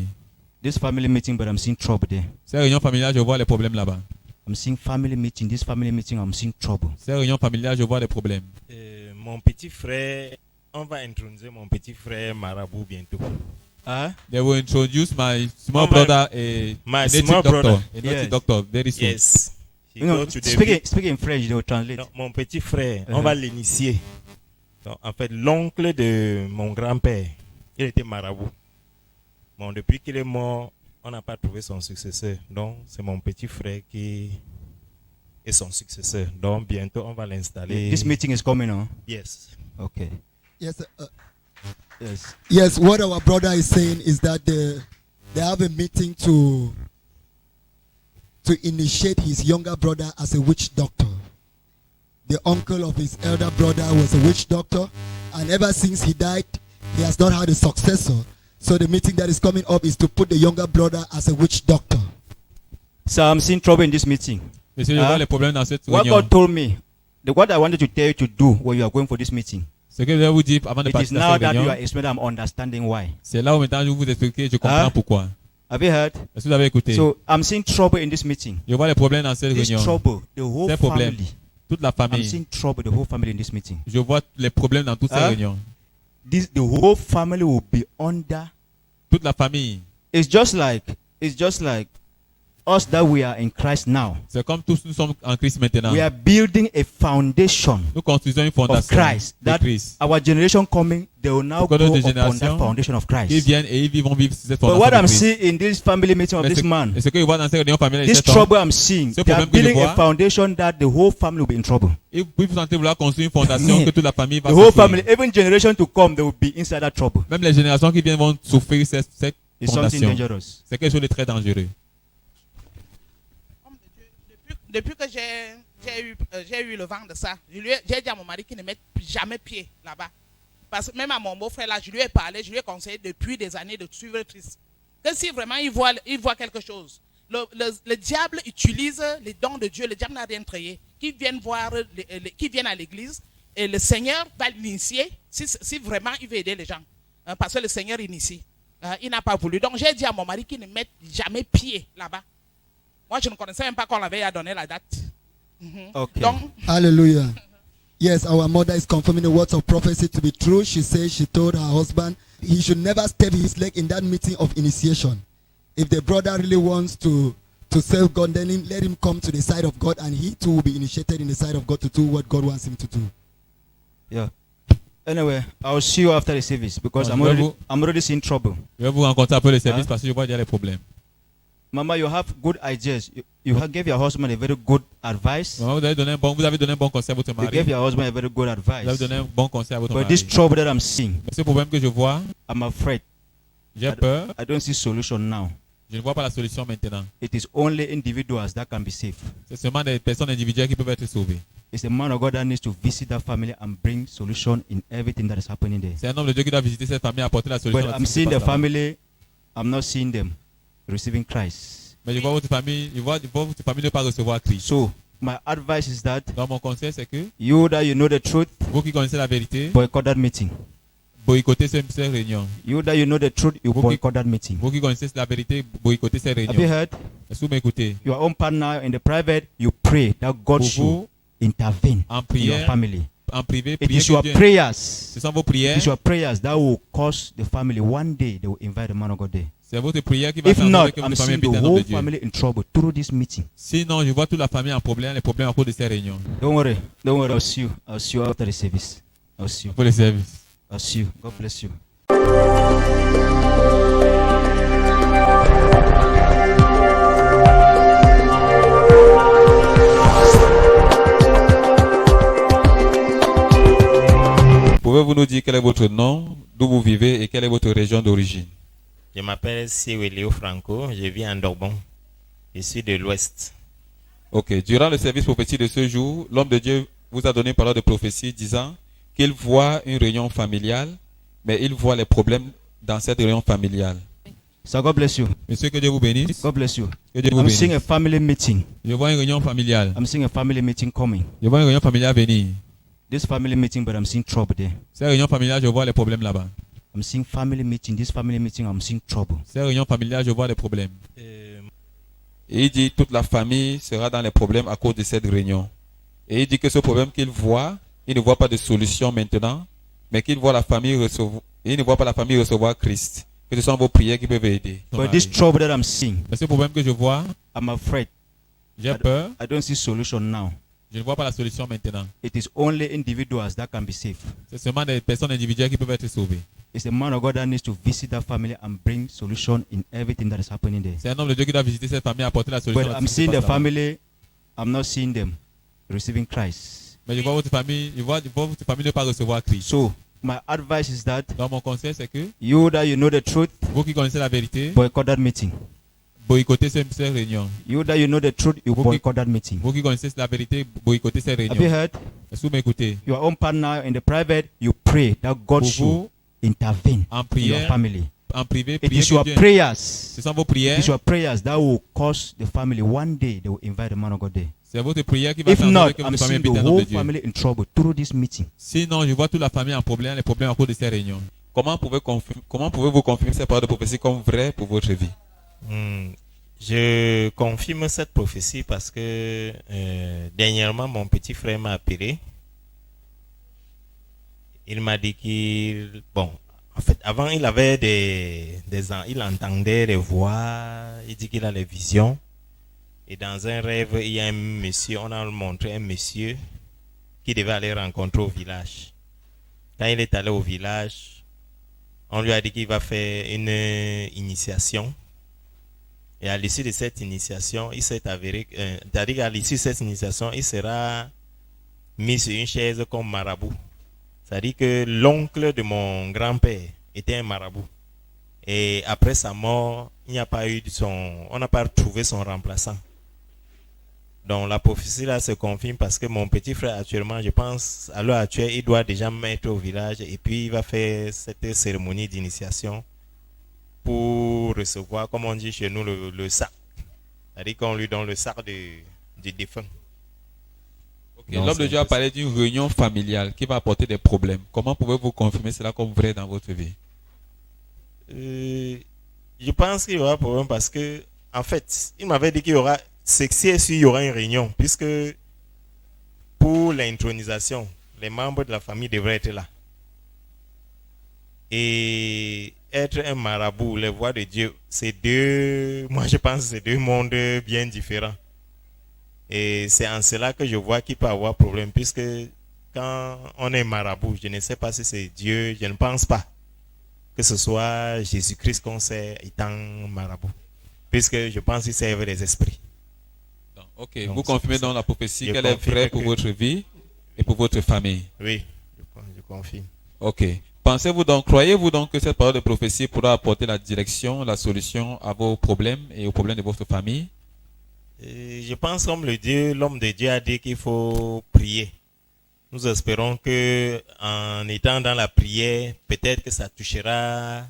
This family meeting, but I'm seeing trouble there. Cette réunion familiale, je vois les problèmes là-bas. I'm seeing family meeting. This family meeting, I'm seeing trouble. Cette réunion familiale, je vois les problèmes. Mon petit frère, on va introduire mon petit frère Marabout bientôt. They will introduce my small brother, a native doctor. A native doctor, very soon. Yes. He You know, go to the speak in French, they will translate. Non, mon petit frère, on va l'initier. Donc, en fait, l'oncle de mon grand-père, il était marabout. Bon, depuis qu'il est mort, on n'a pas trouvé son successeur. Donc, c'est mon petit frère qui est son successeur. Donc, bientôt, on va l'installer. This meeting is coming on. Yes. Okay. Yes. Yes. What our brother is saying is that they have a meeting to initiate his younger brother as a witch doctor. The uncle of his elder brother was a witch doctor, and ever since he died, he has not had a successor. So the meeting that is coming up is to put the younger brother as a witch doctor. So I'm seeing trouble in this meeting. Monsieur, je vois les problèmes dans cette What réunion. God told me, what I wanted to tell you to do when you are going for this meeting. Ce que je vais vous dire avant de It is partir now dans cette that you réunion, are explaining, I'm understanding why. c'est là où maintenant je vais vous expliquer, je comprends pourquoi. Have you heard? Est-ce que vous avez écouté? So I'm seeing trouble in this meeting. Je vois les problèmes dans cette This réunion. trouble, the whole Ces problèmes, family. toute la I'm famille. seeing trouble, the whole family in this meeting. Je vois les problèmes dans toutes ces réunions. The whole family will be under. Toute la famille. It's just like us that we are in Christ now. C'est comme tous nous sommes en Christ maintenant. We are building a foundation Nous construisons une fondation of Christ. de That Christ. our generation coming, they will now Pour que go notre upon that génération foundation of Christ. qui viennent et ils vont vivre sur cette But fondation what de I'm Christ. seeing in this family meeting of Mais this ce- man, et ce que je vois dans cette réunion familiale, this cet homme, trouble I'm seeing, ce they are problème que je building a vois, foundation that the whole family will be in trouble. et vous sentez vouloir construire une fondation que toute la famille va The whole souffrir. family, even generation to come, they will be inside that trouble. Même les générations qui viennent vont souffrir cette It's something fondation. dangerous. C'est quelque chose de très dangereux. Depuis que j'ai eu le vent de ça, j'ai dit à mon mari qu'il ne mette jamais pied là-bas. Parce que même à mon beau-frère là, je lui ai parlé, je lui ai conseillé depuis des années de suivre Christ. Que si vraiment il voit quelque chose, le diable utilise les dons de Dieu, le diable n'a rien créé, qui viennent à l'église, et le Seigneur va l'initier si vraiment il veut aider les gens. Parce que le Seigneur initie. Il n'a pas voulu. Donc j'ai dit à mon mari qu'il ne mette jamais pied là-bas. Moi, je ne connaissais même pas qu'on avait donné la date. Okay. Donc, Hallelujah. Yes, our mother is confirming the words of prophecy to be true. She says she told her husband he should never step his leg in that meeting of initiation. If the brother really wants to serve God, then let him come to the side of God, and he too will be initiated in the side of God to do what God wants him to do. Yeah. Anyway, I'll see you after the service because I'm already seeing trouble. Je vais vous rencontrer après le service parce que je vois déjà les problèmes. Mama, you have good ideas. You gave your husband a very good advice. Maman, vous avez donné un bon conseil à votre You mari. gave your husband a very good Vous avez advice. donné un bon conseil à votre But mari. this trouble that I'm seeing, Mais ce problème que je vois, I'm afraid. j'ai peur. I don't see solution now. Je ne vois pas la solution maintenant. It is only individuals that can be saved. C'est seulement des personnes individuelles qui peuvent être sauvées. It's a man of God that needs to visit that family and bring solution in everything that is happening there. C'est un homme de Dieu qui doit visiter cette famille et apporter la solution. But I'm seeing the family, I'm not seeing them receiving Christ. Mais je vois votre famille, votre famille ne pas recevoir Christ. So, my advice is that donc mon conseil c'est que you that you know the truth, vous qui connaissez la vérité, boycott that meeting. Boycottez cette réunion. You that you know the truth, you boycott that meeting. Vous qui connaissez la vérité, boycottez cette réunion. Have you heard? Est-ce que vous m'écoutez? Your own partner in the private, you pray that God should intervene en prière, in your family. En privé, it is your prayers. Ce sont vos prières. It is your prayers that will cause the family. One day they will invite the man of God there. C'est votre prière qui va If faire not, que I'm votre seeing famille the whole family in trouble through this meeting. Sinon, je vois toute la famille en problème, les problèmes à cause de ces réunions. Don't worry. I'll see you after the service. I'll see you. Pour le service. I'll see you. God bless you. Pouvez-vous nous dire quel est votre nom, d'où vous vivez et quelle est votre région d'origine? Je m'appelle Siwelio Franco, je vis en Dorbon. Je suis de l'Ouest. Ok, durant le service prophétique de ce jour, l'homme de Dieu vous a donné une parole de prophétie disant qu'il voit une réunion familiale, mais il voit les problèmes dans cette réunion familiale. So God bless you. Monsieur, que Dieu vous bénisse. God bless you. Que Dieu vous I'm bénisse. seeing a family meeting. Je vois une réunion familiale. I'm seeing a family meeting coming. Je vois une réunion familiale venir. This family meeting, but I'm seeing trouble there. Cette réunion familiale, je vois les problèmes là-bas. I'm seeing family meeting. This family meeting, I'm seeing trouble. Cette réunion familiale, je vois les problèmes. Et il dit toute la famille sera dans les problèmes à cause de cette réunion. Et il dit que ce problème qu'il voit, il ne voit pas de solution maintenant, mais qu'il voit la famille recevoir, il ne voit pas la famille recevoir Christ. Que ce sont vos prières qui peuvent aider. But this trouble that I'm seeing, mais ce problème que je vois, I'm afraid. J'ai peur. I don't see solution now. Je ne vois pas la solution maintenant. It is only individuals that can be saved. C'est seulement des personnes individuelles qui peuvent être sauvées. It's a man of God that needs to visit that family and bring solution in everything that is happening there. C'est un homme de Dieu qui doit visiter cette famille et apporter la solution. But I'm seeing the family, I'm not seeing them receiving Christ. Mais je vois votre famille, votre famille ne pas recevoir Christ. So, my advice is that donc mon conseil c'est que you that you know the truth, vous qui connaissez la vérité, boycott that meeting. Boycottez cette réunion. You that you know the truth, you boycott that meeting. Vous qui connaissez la vérité, boycottez cette réunion. Have you heard? Est-ce que vous m'écoutez? Your own partner in the private, you pray that God should intervene en in prière, your family. En privé, it is your prayers. Ce sont vos prières. It is your prayers that will cause the family. One day they will invite the man of God there. C'est votre prière qui va If faire not, que I'm votre famille seeing the invite un homme whole de Dieu. family in trouble through this meeting. Sinon, je vois toute la famille en problème, les problèmes à cause de ces réunions. Comment pouvez-vous confirmer ces paroles de prophétie comme vraies pour votre vie? Je confirme cette prophétie parce que dernièrement, mon petit frère m'a appelé. Il m'a dit qu'il... Bon, en fait, avant, il avait il entendait des voix, il dit qu'il a les visions. Et dans un rêve, il y a un monsieur, on a montré un monsieur qui devait aller rencontrer au village. Quand il est allé au village, on lui a dit qu'il va faire une initiation. Et à l'issue de cette initiation, il s'est avéré, c'est-à-dire qu'à l'issue de cette initiation, il sera mis sur une chaise comme marabout. C'est-à-dire que l'oncle de mon grand-père était un marabout. Et après sa mort, on n'a pas trouvé son remplaçant. Donc la prophétie là se confirme parce que mon petit frère actuellement, je pense, à l'heure actuelle, il doit déjà mettre au village et puis il va faire cette cérémonie d'initiation pour recevoir, comme on dit chez nous, le sac. C'est-à-dire qu'on lui donne le sac du défunt. Okay. L'homme de Dieu a parlé d'une réunion familiale qui va apporter des problèmes. Comment pouvez-vous confirmer cela comme vrai dans votre vie? Je pense qu'il y aura problème parce que, en fait, il m'avait dit qu'il y aura, il y aura une réunion, puisque pour l'intronisation, les membres de la famille devraient être là. Et être un marabout, les voix de Dieu, moi je pense que c'est deux mondes bien différents. Et c'est en cela que je vois qu'il peut y avoir problème, puisque quand on est marabout, je ne sais pas si c'est Dieu, je ne pense pas que ce soit Jésus-Christ qu'on sait étant marabout, puisque je pense qu'il servent les esprits. Ok, donc, vous confirmez dans la prophétie qu'elle est vraie pour votre vie et pour votre famille? Oui, je confirme. Ok. Croyez-vous donc que cette parole de prophétie pourra apporter la direction, la solution à vos problèmes et aux problèmes de votre famille? Je pense comme l'homme de Dieu a dit qu'il faut prier. Nous espérons que en étant dans la prière, peut-être que ça touchera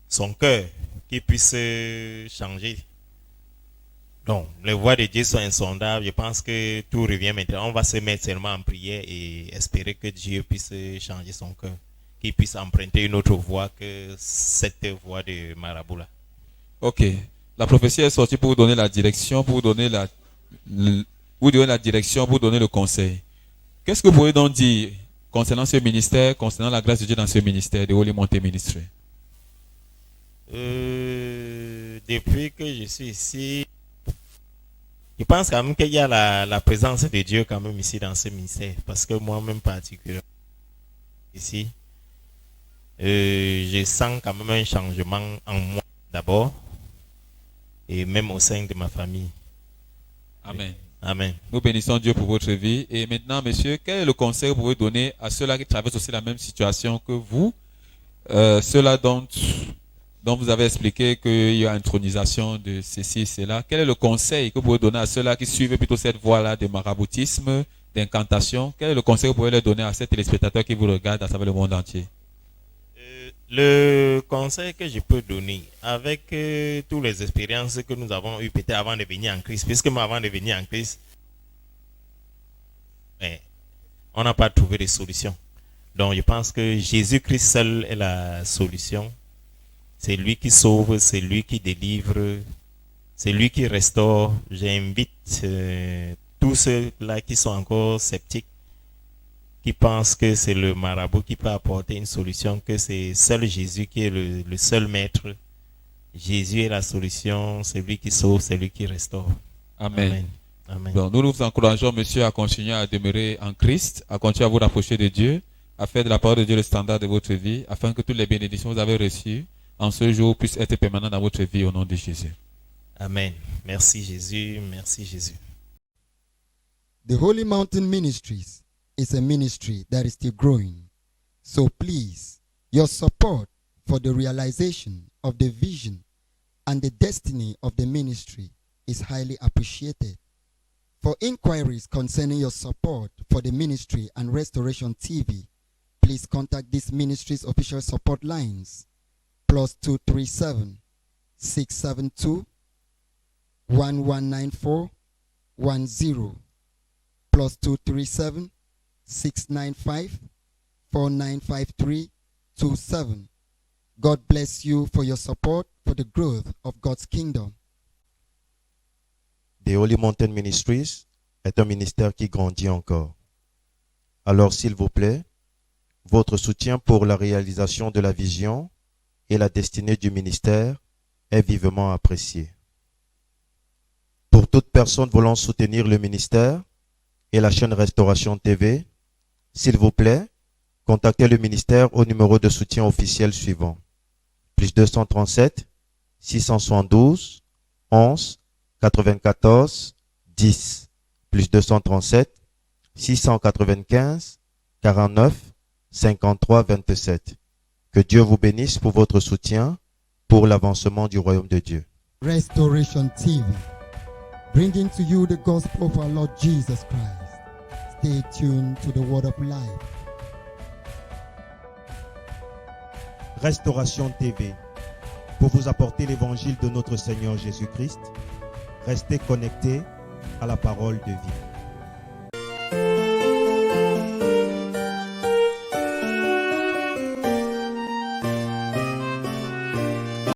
son cœur, qu'il puisse changer. Donc, les voies de Dieu sont insondables. Je pense que tout revient maintenant. On va se mettre seulement en prière et espérer que Dieu puisse changer son cœur, qu'il puisse emprunter une autre voie que cette voie de marabout là. Ok. La prophétie est sortie pour vous donner la direction, pour vous donner la direction, pour vous donner le conseil. Qu'est-ce que vous pouvez donc dire concernant ce ministère, concernant la grâce de Dieu dans ce ministère de Holy Mountain Ministry? Depuis que je suis ici, je pense quand même qu'il y a la présence de Dieu quand même ici dans ce ministère. Parce que moi-même particulièrement ici, je sens quand même un changement en moi d'abord. Et même au sein de ma famille. Amen. Amen. Nous bénissons Dieu pour votre vie. Et maintenant, monsieur, quel est le conseil que vous pouvez donner à ceux-là qui traversent aussi la même situation que vous, ceux-là dont vous avez expliqué qu'il y a intronisation de ceci, cela. Quel est le conseil que vous pouvez donner à ceux-là qui suivent plutôt cette voie-là de maraboutisme, d'incantation? Quel est le conseil que vous pouvez leur donner à ces téléspectateurs qui vous regardent à travers le monde entier? Le conseil que je peux donner, avec toutes les expériences que nous avons eues peut-être avant de venir en Christ, puisque moi avant de venir en Christ, on n'a pas trouvé de solution. Donc je pense que Jésus-Christ seul est la solution. C'est lui qui sauve, c'est lui qui délivre, c'est lui qui restaure. J'invite tous ceux-là qui sont encore sceptiques, qui pensent que c'est le marabout qui peut apporter une solution, que c'est seul Jésus qui est le seul maître. Jésus est la solution, c'est lui qui sauve, c'est lui qui restaure. Amen. Amen. Donc, nous vous encourageons, monsieur, à continuer à demeurer en Christ, à continuer à vous rapprocher de Dieu, à faire de la parole de Dieu le standard de votre vie, afin que toutes les bénédictions que vous avez reçues en ce jour puissent être permanentes dans votre vie au nom de Jésus. Amen. Merci Jésus, merci Jésus. The Holy Mountain Ministries is a ministry that is still growing. So please, your support for the realization of the vision and the destiny of the ministry is highly appreciated. For inquiries concerning your support for the ministry and Restoration TV, please contact this ministry's official support lines, +237 672 1194 10, +237 695 4953 27. God bless you for your support for the growth of God's kingdom. The Holy Mountain Ministries est un ministère qui grandit encore. Alors, s'il vous plaît, votre soutien pour la réalisation de la vision et la destinée du ministère est vivement apprécié. Pour toute personne voulant soutenir le ministère et la chaîne Restauration TV, s'il vous plaît, contactez le ministère au numéro de soutien officiel suivant. +237 672 11 94 10, +237 695 49 53 27. Que Dieu vous bénisse pour votre soutien pour l'avancement du royaume de Dieu. Restoration TV, bringing to you the gospel of our Lord Jesus Christ. Stay tuned to the word of life. Restauration TV, pour vous apporter l'évangile de notre Seigneur Jésus-Christ. Restez connectés à la parole de vie.